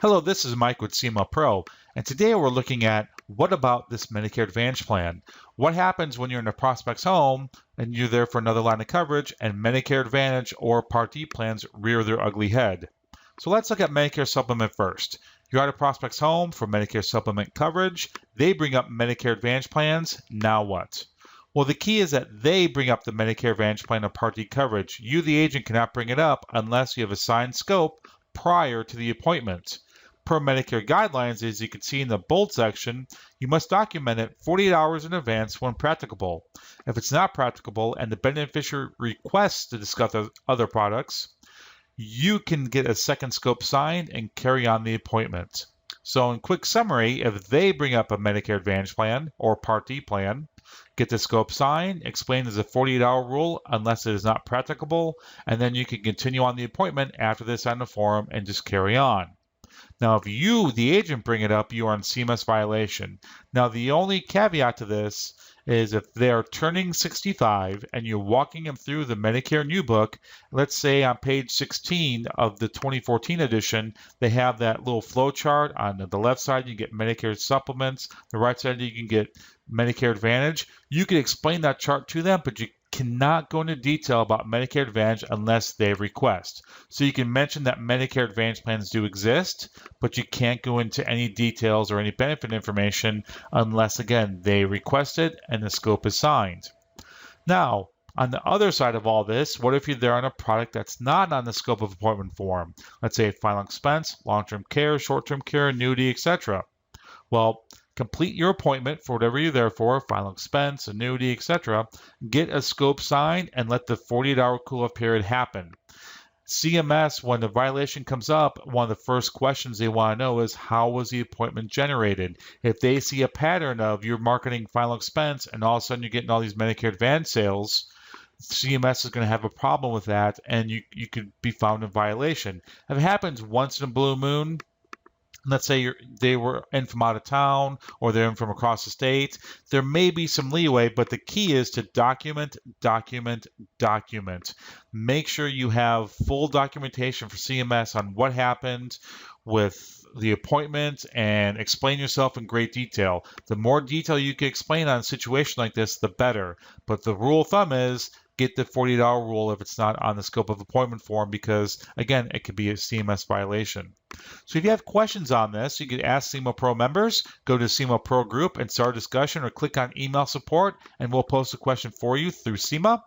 Hello, this is Mike with SIMA Pro, and today we're looking at what about this Medicare Advantage plan? What happens when you're in a prospect's home and you're there for another line of coverage and Medicare Advantage or Part D plans rear their ugly head? So let's look at Medicare Supplement first. You're at a prospect's home for Medicare Supplement coverage. They bring up Medicare Advantage plans. Now what? Well, the key is that they bring up the Medicare Advantage plan or Part D coverage. You, the agent, cannot bring it up unless you have assigned scope prior to the appointment. Per Medicare guidelines, as you can see in the bold section, you must document it 48 hours in advance when practicable. If it's not practicable and the beneficiary requests to discuss other products, you can get a second scope signed and carry on the appointment. So in quick summary, if they bring up a Medicare Advantage plan or Part D plan, get the scope signed, explain there's a 48-hour rule unless it is not practicable, and then you can continue on the appointment after they sign the form and just carry on. Now, if you, the agent, bring it up, you are in CMS violation. Now, the only caveat to this is if they're turning 65 and you're walking them through the Medicare New Book, let's say on page 16 of the 2014 edition, they have that little flow chart. On the left side, you get Medicare supplements. The right side, you can get Medicare Advantage. You can explain that chart to them, but you cannot go into detail about Medicare Advantage unless they request. So you can mention that Medicare Advantage plans do exist, but you can't go into any details or any benefit information unless, again, they request it and the scope is signed. Now, on the other side of all this, what if you're there on a product that's not on the scope of appointment form? Let's say final expense, long-term care, short-term care, annuity, etc. Well, complete your appointment for whatever you're there for, final expense, annuity, etc. Get a scope signed and let the 48-hour cool-off period happen. CMS, when the violation comes up, one of the first questions they want to know is how was the appointment generated? If they see a pattern of you're marketing final expense and all of a sudden you're getting all these Medicare Advantage sales, CMS is going to have a problem with that and you could be found in violation. If it happens once in a blue moon, let's say they were in from out of town or they're in from across the state, there may be some leeway, but the key is to document. Make sure you have full documentation for CMS on what happened with the appointment and explain yourself in great detail. The more detail you can explain on a situation like this, the better. But the rule of thumb is get the 48-hour rule if it's not on the scope of appointment form because, again, it could be a CMS violation. So if you have questions on this, you can ask SIMA Pro members. Go to SIMA Pro group and start a discussion or click on email support and we'll post a question for you through SIMA.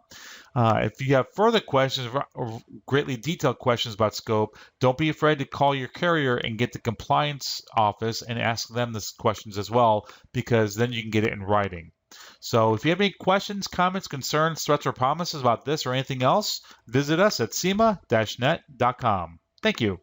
If you have further questions or greatly detailed questions about scope, don't be afraid to call your carrier and get the compliance office and ask them these questions as well because then you can get it in writing. So if you have any questions, comments, concerns, threats, or promises about this or anything else, visit us at SIMA-net.com. Thank you.